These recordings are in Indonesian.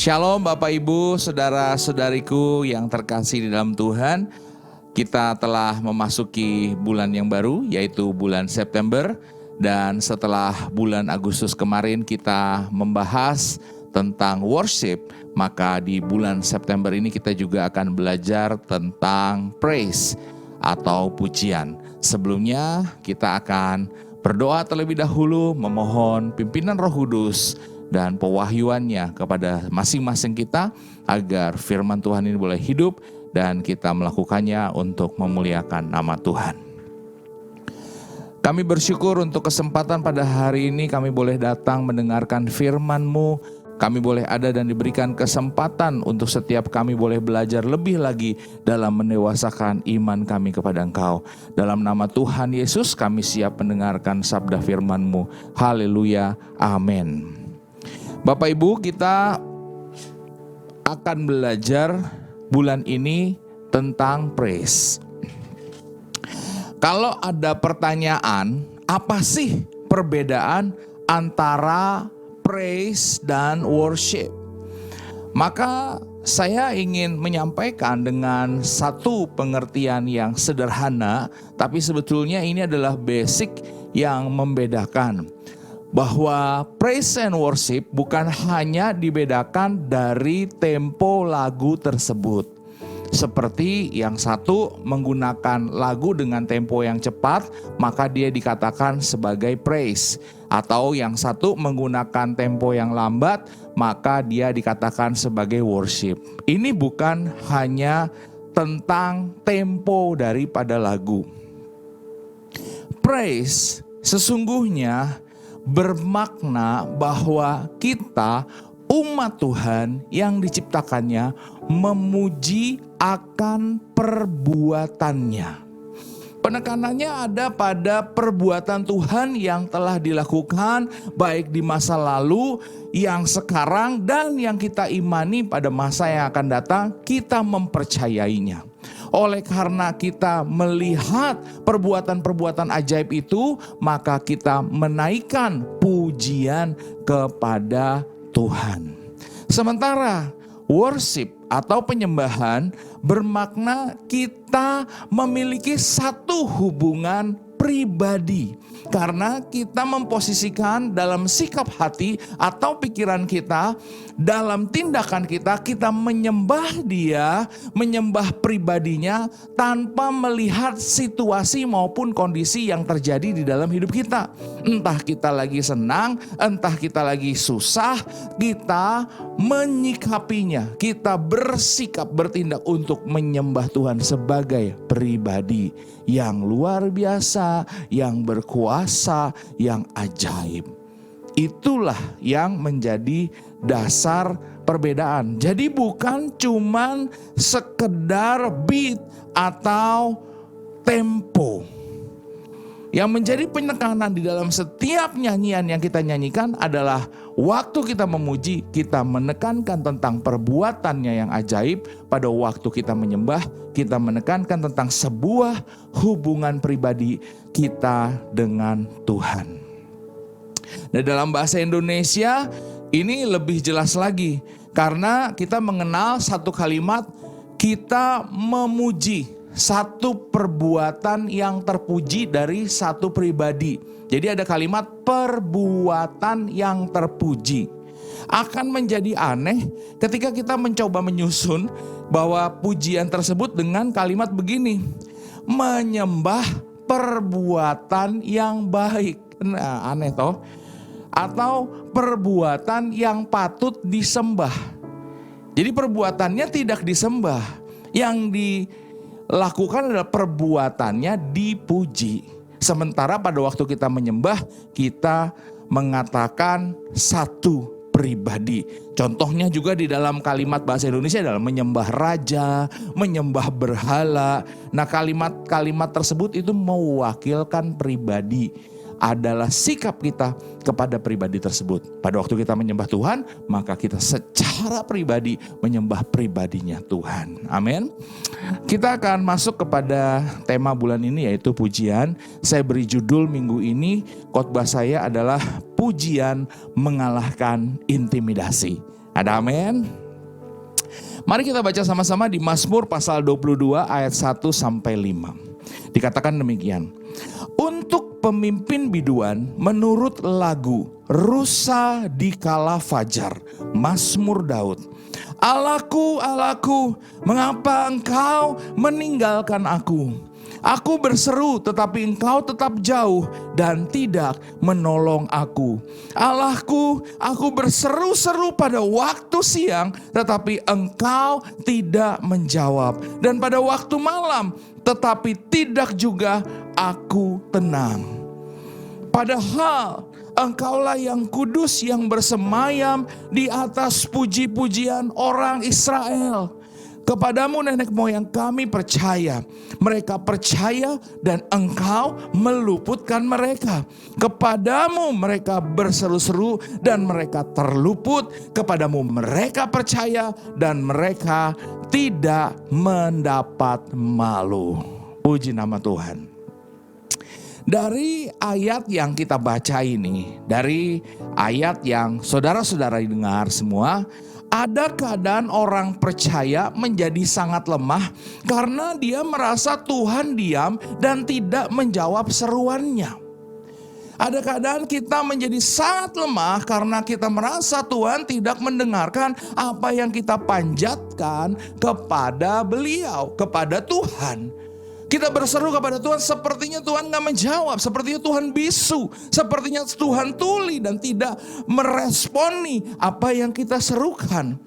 Shalom Bapak Ibu, saudara-saudariku yang terkasih di dalam Tuhan. Kita telah memasuki bulan yang baru, yaitu bulan September. Dan setelah bulan Agustus kemarin kita membahas tentang worship, maka di bulan September ini kita juga akan belajar tentang praise atau pujian. Sebelumnya kita akan berdoa terlebih dahulu, memohon pimpinan Roh Kudus dan pewahyuannya kepada masing-masing kita agar firman Tuhan ini boleh hidup dan kita melakukannya untuk memuliakan nama Tuhan. Kami bersyukur untuk kesempatan pada hari ini kami boleh datang mendengarkan firman-Mu. Kami boleh ada dan diberikan kesempatan untuk setiap kami boleh belajar lebih lagi dalam mendewasakan iman kami kepada Engkau. Dalam nama Tuhan Yesus kami siap mendengarkan sabda firman-Mu. Haleluya, amin. Bapak Ibu, kita akan belajar bulan ini tentang praise. Kalau ada pertanyaan, apa sih perbedaan antara praise dan worship? Maka saya ingin menyampaikan dengan satu pengertian yang sederhana, tapi sebetulnya ini adalah basic yang membedakan. Bahwa praise and worship bukan hanya dibedakan dari tempo lagu tersebut. Seperti yang satu menggunakan lagu dengan tempo yang cepat, maka dia dikatakan sebagai praise. Atau yang satu menggunakan tempo yang lambat, maka dia dikatakan sebagai worship. Ini bukan hanya tentang tempo daripada lagu. Praise sesungguhnya bermakna bahwa kita umat Tuhan yang diciptakannya memuji akan perbuatannya. Penekanannya ada pada perbuatan Tuhan yang telah dilakukan baik di masa lalu, yang sekarang, dan yang kita imani pada masa yang akan datang, kita mempercayainya. Oleh karena kita melihat perbuatan-perbuatan ajaib itu, maka kita menaikkan pujian kepada Tuhan. Sementara worship atau penyembahan bermakna kita memiliki satu hubungan pribadi. Karena kita memposisikan dalam sikap hati atau pikiran kita, dalam tindakan kita, kita menyembah dia, menyembah pribadinya tanpa melihat situasi maupun kondisi yang terjadi di dalam hidup kita. Entah kita lagi senang, entah kita lagi susah, kita menyikapinya. Kita bersikap bertindak untuk menyembah Tuhan sebagai pribadi yang luar biasa, yang berkuasa, yang ajaib. Itulah yang menjadi dasar perbedaan. Jadi bukan cuman sekedar beat atau tempo. Yang menjadi penekanan di dalam setiap nyanyian yang kita nyanyikan adalah waktu kita memuji, kita menekankan tentang perbuatannya yang ajaib. Pada waktu kita menyembah, kita menekankan tentang sebuah hubungan pribadi kita dengan Tuhan. Dan dalam bahasa Indonesia ini lebih jelas lagi, karena kita mengenal satu kalimat, kita memuji. Satu perbuatan yang terpuji dari satu pribadi. Jadi ada kalimat perbuatan yang terpuji. Akan menjadi aneh ketika kita mencoba menyusun bahwa pujian tersebut dengan kalimat begini, menyembah perbuatan yang baik. Nah, aneh toh? Atau perbuatan yang patut disembah. Jadi perbuatannya tidak disembah, yang dilakukan adalah perbuatannya dipuji. Sementara pada waktu kita menyembah, kita mengatakan satu pribadi. Contohnya juga di dalam kalimat bahasa Indonesia adalah menyembah raja, menyembah berhala. Nah, kalimat-kalimat tersebut itu mewakilkan pribadi. Adalah sikap kita kepada pribadi tersebut. Pada waktu kita menyembah Tuhan, maka kita secara pribadi menyembah pribadinya Tuhan. Amin. Kita akan masuk kepada tema bulan ini, yaitu pujian. Saya beri judul minggu ini, khotbah saya adalah pujian mengalahkan intimidasi. Ada amin? Mari kita baca sama-sama di Mazmur pasal 22 ayat 1 sampai 5. Dikatakan demikian. Untuk pemimpin biduan menurut lagu Rusa di Kala Fajar, Mazmur Daud. Allahku, Allahku, mengapa engkau meninggalkan aku? Aku berseru tetapi engkau tetap jauh dan tidak menolong aku. Allahku, aku berseru-seru pada waktu siang tetapi engkau tidak menjawab. Dan pada waktu malam tetapi tidak juga aku tenang. Padahal engkaulah yang kudus yang bersemayam di atas puji-pujian orang Israel. Kepadamu nenek moyang kami percaya. Mereka percaya dan engkau meluputkan mereka. Kepadamu mereka berseru-seru dan mereka terluput. Kepadamu mereka percaya dan mereka tidak mendapat malu. Puji nama Tuhan. Dari ayat yang kita baca ini, dari ayat yang saudara-saudara dengar semua, ada keadaan orang percaya menjadi sangat lemah karena dia merasa Tuhan diam dan tidak menjawab seruannya. Ada keadaan kita menjadi sangat lemah karena kita merasa Tuhan tidak mendengarkan apa yang kita panjatkan kepada Beliau, kepada Tuhan. Kita berseru kepada Tuhan, sepertinya Tuhan gak menjawab, sepertinya Tuhan bisu, sepertinya Tuhan tuli dan tidak meresponi apa yang kita serukan.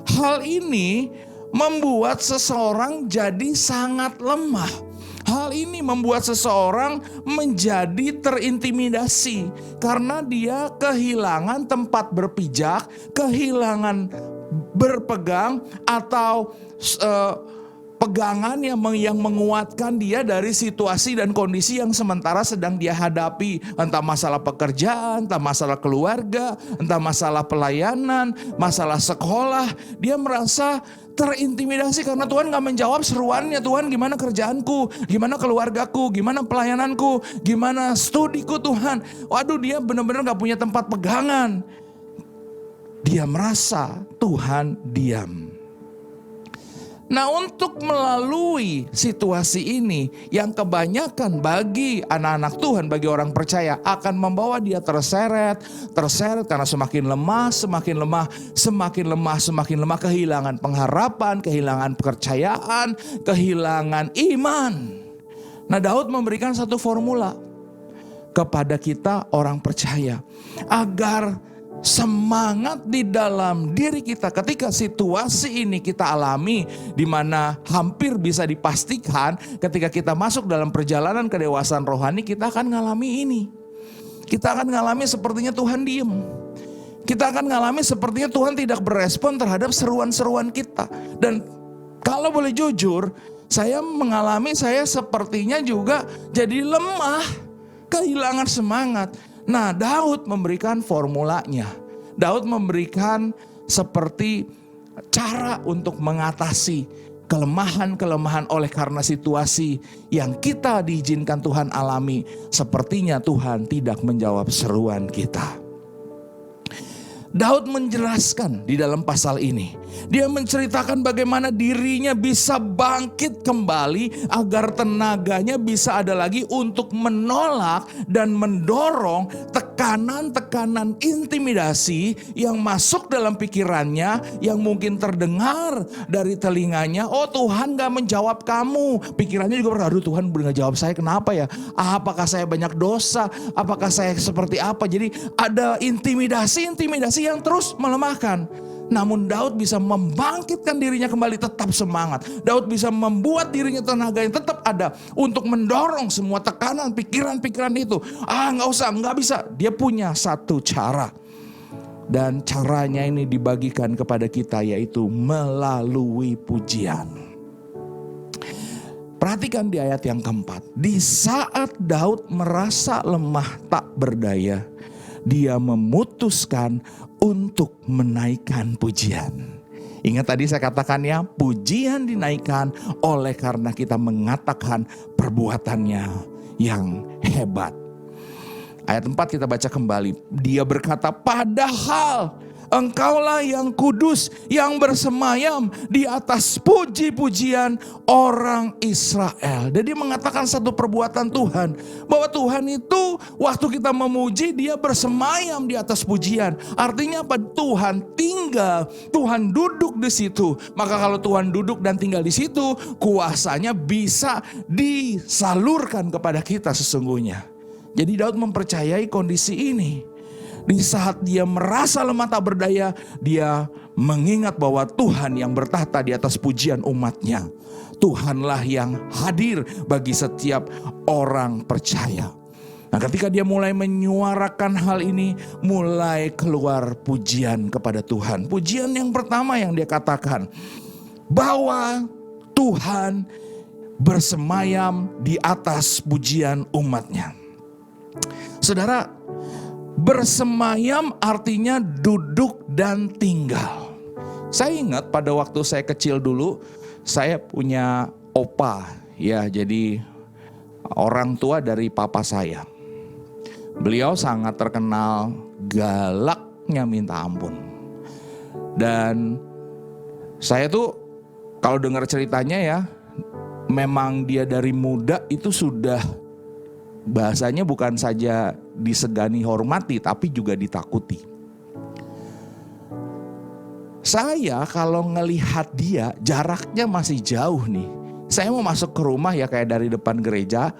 Hal ini membuat seseorang jadi sangat lemah. Hal ini membuat seseorang menjadi terintimidasi karena dia kehilangan tempat berpijak, kehilangan berpegang atau pegangan yang menguatkan dia dari situasi dan kondisi yang sementara sedang dia hadapi. Entah masalah pekerjaan, entah masalah keluarga, entah masalah pelayanan, masalah sekolah. Dia merasa terintimidasi karena Tuhan gak menjawab seruannya. Tuhan, gimana kerjaanku, gimana keluargaku, gimana pelayananku, gimana studiku Tuhan. Waduh, dia benar-benar gak punya tempat pegangan. Dia merasa Tuhan diam. Nah, untuk melalui situasi ini yang kebanyakan bagi anak-anak Tuhan, bagi orang percaya akan membawa dia terseret karena semakin lemah, kehilangan pengharapan, kehilangan kepercayaan, kehilangan iman. Nah, Daud memberikan satu formula kepada kita orang percaya agar semangat di dalam diri kita ketika situasi ini kita alami, di mana hampir bisa dipastikan ketika kita masuk dalam perjalanan kedewasaan rohani kita akan ngalami ini. Kita akan ngalami sepertinya Tuhan diem. Kita akan ngalami sepertinya Tuhan tidak berespon terhadap seruan-seruan kita. Dan kalau boleh jujur, saya sepertinya juga jadi lemah, kehilangan semangat. Nah, Daud memberikan formulanya. Daud memberikan seperti cara untuk mengatasi kelemahan-kelemahan oleh karena situasi yang kita diizinkan Tuhan alami. Sepertinya Tuhan tidak menjawab seruan kita. Daud menjelaskan di dalam pasal ini. Dia menceritakan bagaimana dirinya bisa bangkit kembali agar tenaganya bisa ada lagi untuk menolak dan mendorong tekanan-tekanan intimidasi yang masuk dalam pikirannya, yang mungkin terdengar dari telinganya. Oh, Tuhan gak menjawab kamu. Pikirannya juga aduh, Tuhan gak jawab saya, kenapa ya? Apakah saya banyak dosa? Apakah saya seperti apa? Jadi ada intimidasi yang terus melemahkan. Namun Daud bisa membangkitkan dirinya kembali tetap semangat. Daud bisa membuat dirinya tenaga yang tetap ada untuk mendorong semua tekanan pikiran-pikiran itu. Nggak bisa. Dia punya satu cara. Dan caranya ini dibagikan kepada kita, yaitu melalui pujian. Perhatikan di ayat yang keempat. Di saat Daud merasa lemah tak berdaya, dia memutuskan untuk menaikkan pujian. Ingat tadi saya katakan ya, pujian dinaikkan oleh karena kita mengatakan perbuatannya yang hebat. Ayat 4 kita baca kembali. Dia berkata, padahal Engkaulah yang kudus, yang bersemayam di atas puji-pujian orang Israel. Jadi mengatakan satu perbuatan Tuhan, bahwa Tuhan itu waktu kita memuji, dia bersemayam di atas pujian. Artinya apa? Tuhan tinggal, Tuhan duduk di situ. Maka kalau Tuhan duduk dan tinggal di situ, kuasanya bisa disalurkan kepada kita sesungguhnya. Jadi Daud mempercayai kondisi ini. Di saat dia merasa lemah tak berdaya, dia mengingat bahwa Tuhan yang bertahta di atas pujian umatnya. Tuhanlah yang hadir bagi setiap orang percaya. Nah, ketika dia mulai menyuarakan hal ini, mulai keluar pujian kepada Tuhan. Pujian yang pertama yang dia katakan, bahwa Tuhan bersemayam di atas pujian umatnya. Saudara, bersemayam artinya duduk dan tinggal. Saya ingat pada waktu saya kecil dulu, saya punya opa, ya, jadi orang tua dari papa saya. Beliau sangat terkenal galaknya minta ampun. Dan saya tuh kalau dengar ceritanya ya, memang dia dari muda itu sudah bahasanya bukan saja disegani hormati, tapi juga ditakuti. Saya kalau ngelihat dia, jaraknya masih jauh nih. Saya mau masuk ke rumah ya, kayak dari depan gereja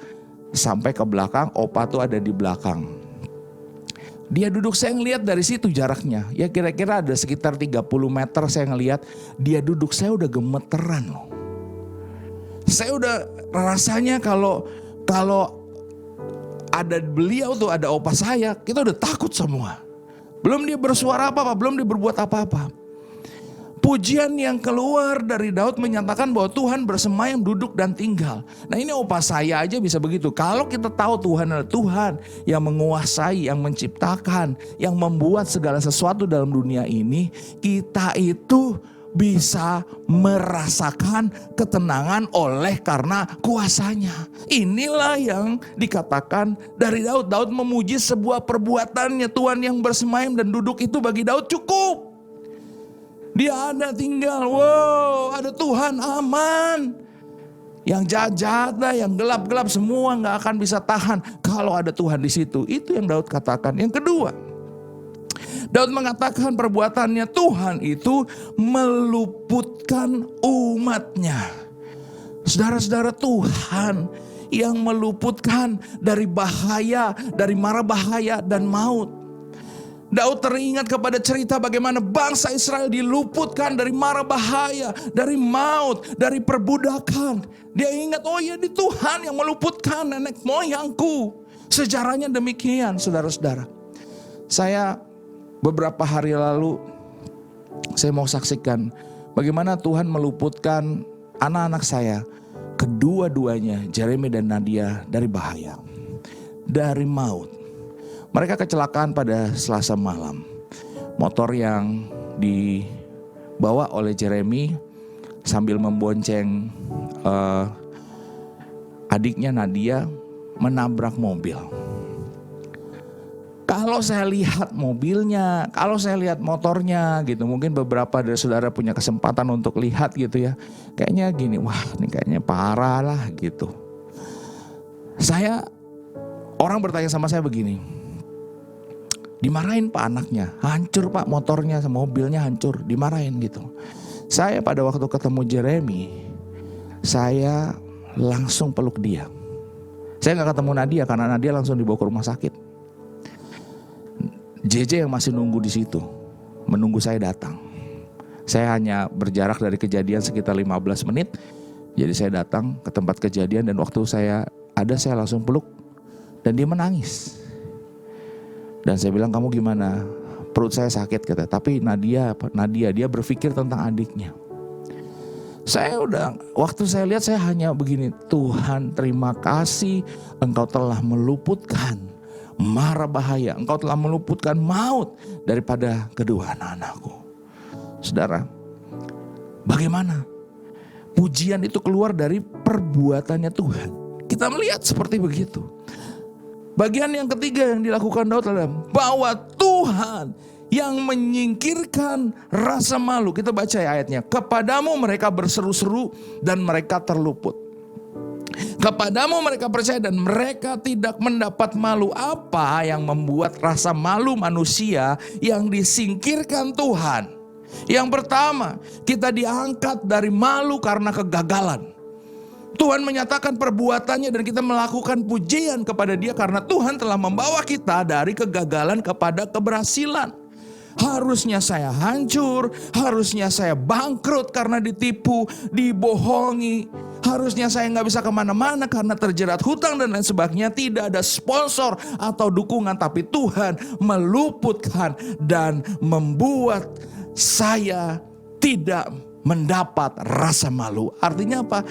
sampai ke belakang, opa tuh ada di belakang. Dia duduk, saya ngelihat dari situ jaraknya. Ya kira-kira ada sekitar 30 meter saya ngelihat. Dia duduk, saya udah gemeteran loh. Saya udah rasanya kalau ada beliau tuh, ada opa saya, kita udah takut semua. Belum dia bersuara apa-apa, belum dia berbuat apa-apa. Pujian yang keluar dari Daud menyatakan bahwa Tuhan bersemayam, duduk dan tinggal. Nah, ini opa saya aja bisa begitu. Kalau kita tahu Tuhan adalah Tuhan yang menguasai, yang menciptakan, yang membuat segala sesuatu dalam dunia ini, kita itu bisa merasakan ketenangan oleh karena kuasanya. Inilah yang dikatakan dari Daud. Daud memuji sebuah perbuatannya. Tuhan yang bersemayam dan duduk itu bagi Daud cukup. Dia ada tinggal, wow, ada Tuhan aman. Yang jahat-jahat, yang gelap-gelap semua gak akan bisa tahan kalau ada Tuhan di situ. Itu yang Daud katakan. Yang kedua, Daud mengatakan perbuatannya Tuhan itu meluputkan umatnya. Saudara-saudara, Tuhan yang meluputkan dari bahaya, dari mara bahaya dan maut. Daud teringat kepada cerita bagaimana bangsa Israel diluputkan dari mara bahaya, dari maut, dari perbudakan. Dia ingat, oh ya, di Tuhan yang meluputkan nenek moyangku. Sejarahnya demikian, saudara-saudara. Saya beberapa hari lalu, saya mau saksikan bagaimana Tuhan meluputkan anak-anak saya, kedua-duanya, Jeremy dan Nadia, dari bahaya, dari maut. Mereka kecelakaan pada Selasa malam. Motor yang dibawa oleh Jeremy sambil membonceng adiknya Nadia menabrak mobil. Kalau saya lihat mobilnya, kalau saya lihat motornya gitu, mungkin beberapa dari saudara punya kesempatan untuk lihat gitu ya. Kayaknya gini, wah ini kayaknya parah lah gitu. Orang bertanya sama saya begini, dimarahin pak anaknya, hancur pak motornya, mobilnya hancur, dimarahin gitu. Saya pada waktu ketemu Jeremy, saya langsung peluk dia. Saya gak ketemu Nadia karena Nadia langsung dibawa ke rumah sakit. JJ yang masih nunggu di situ, menunggu saya datang. Saya hanya berjarak dari kejadian sekitar 15 menit. Jadi saya datang ke tempat kejadian dan waktu saya langsung peluk dan dia menangis. Dan saya bilang, kamu gimana? Perut saya sakit kata. Tapi Nadia dia berpikir tentang adiknya. Waktu saya lihat saya hanya begini, Tuhan terima kasih Engkau telah meluputkan mara bahaya, Engkau telah meluputkan maut daripada kedua anak-anakku. Saudara, bagaimana pujian itu keluar dari perbuatannya Tuhan? Kita melihat seperti begitu. Bagian yang ketiga yang dilakukan Daud adalah bahwa Tuhan yang menyingkirkan rasa malu. Kita baca ya ayatnya. Kepadamu mereka berseru-seru dan mereka terluput. Kepadamu mereka percaya dan mereka tidak mendapat malu. Apa yang membuat rasa malu manusia yang disingkirkan Tuhan? Yang pertama, kita diangkat dari malu karena kegagalan. Tuhan menyatakan perbuatannya dan kita melakukan pujian kepada Dia karena Tuhan telah membawa kita dari kegagalan kepada keberhasilan. Harusnya saya hancur, harusnya saya bangkrut karena ditipu, dibohongi. Harusnya saya nggak bisa kemana-mana karena terjerat hutang dan lain sebagainya. Tidak ada sponsor atau dukungan, tapi Tuhan meluputkan dan membuat saya tidak mendapat rasa malu. Artinya apa?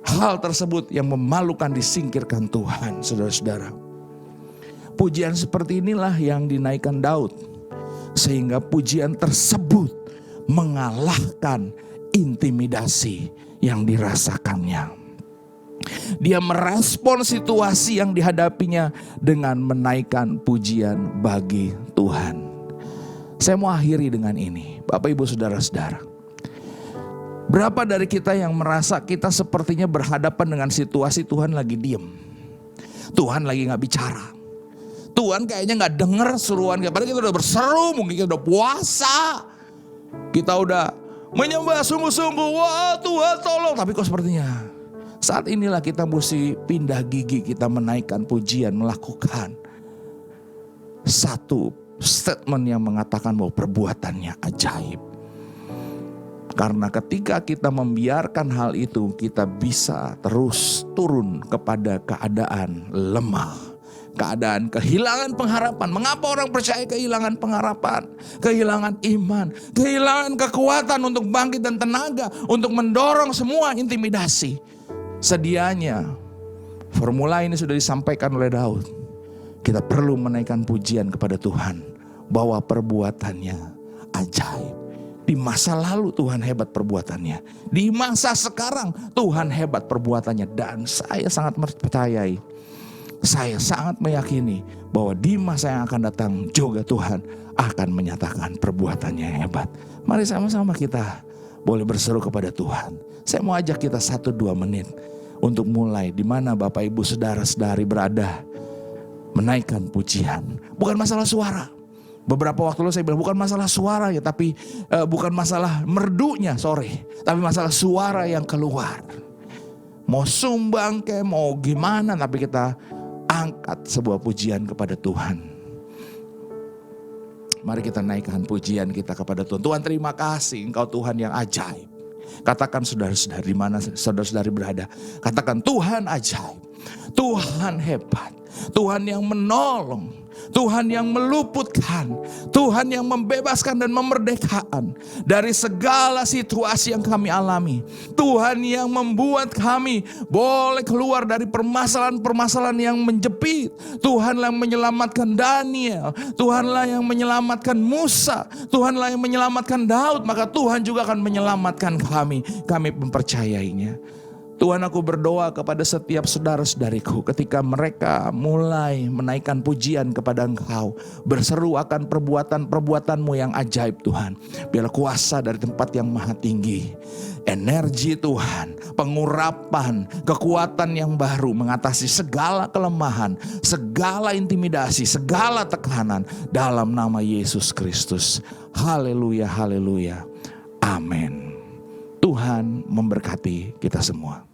Hal tersebut yang memalukan disingkirkan Tuhan, saudara-saudara. Pujian seperti inilah yang dinaikkan Daud. Sehingga pujian tersebut mengalahkan intimidasi yang dirasakannya. Dia merespon situasi yang dihadapinya dengan menaikkan pujian bagi Tuhan. Saya mau akhiri dengan ini, Bapak Ibu Saudara-saudara. Berapa dari kita yang merasa kita sepertinya berhadapan dengan situasi Tuhan lagi diem, Tuhan lagi gak bicara, Tuhan kayaknya gak denger seruan kita. Padahal kita udah berseru, mungkin kita udah puasa, kita udah menyembah sungguh-sungguh, wah Tuhan tolong. Tapi kok sepertinya saat inilah kita mesti pindah gigi, kita menaikkan pujian, melakukan satu statement yang mengatakan bahwa perbuatannya ajaib. Karena ketika kita membiarkan hal itu, kita bisa terus turun kepada keadaan lemah, keadaan kehilangan pengharapan. Mengapa orang percaya kehilangan pengharapan, kehilangan iman, kehilangan kekuatan untuk bangkit dan tenaga untuk mendorong semua intimidasi? Sedianya formula ini sudah disampaikan oleh Daud. Kita perlu menaikkan pujian kepada Tuhan bahwa perbuatannya ajaib. Di masa lalu Tuhan hebat perbuatannya, di masa sekarang Tuhan hebat perbuatannya. Dan saya sangat percayai, saya sangat meyakini bahwa di masa yang akan datang juga Tuhan akan menyatakan perbuatannya yang hebat. Mari sama-sama kita boleh berseru kepada Tuhan. Saya mau ajak kita 1-2 menit untuk mulai di mana Bapak Ibu Saudara-saudari berada, menaikkan pujian. Bukan masalah suara. Beberapa waktu lalu saya bilang bukan masalah suara ya, tapi bukan masalah merdunya, tapi masalah suara yang keluar. Mau sumbang kayak mau gimana, tapi kita angkat sebuah pujian kepada Tuhan. Mari kita naikkan pujian kita kepada Tuhan. Tuhan, terima kasih, Engkau Tuhan yang ajaib. Katakan saudara-saudari, di mana saudara-saudari berada, katakan Tuhan ajaib, Tuhan hebat, Tuhan yang menolong, Tuhan yang meluputkan, Tuhan yang membebaskan dan memerdekakan dari segala situasi yang kami alami. Tuhan yang membuat kami boleh keluar dari permasalahan-permasalahan yang menjepit. Tuhanlah yang menyelamatkan Daniel, Tuhanlah yang menyelamatkan Musa, Tuhanlah yang menyelamatkan Daud. Maka Tuhan juga akan menyelamatkan kami. Kami mempercayainya. Tuhan, aku berdoa kepada setiap saudara-saudariku ketika mereka mulai menaikkan pujian kepada Engkau, berseru akan perbuatan-perbuatan-Mu yang ajaib Tuhan. Biar kuasa dari tempat yang maha tinggi, energi Tuhan, pengurapan, kekuatan yang baru mengatasi segala kelemahan, segala intimidasi, segala tekanan dalam nama Yesus Kristus. Haleluya, haleluya. Amin. Tuhan memberkati kita semua.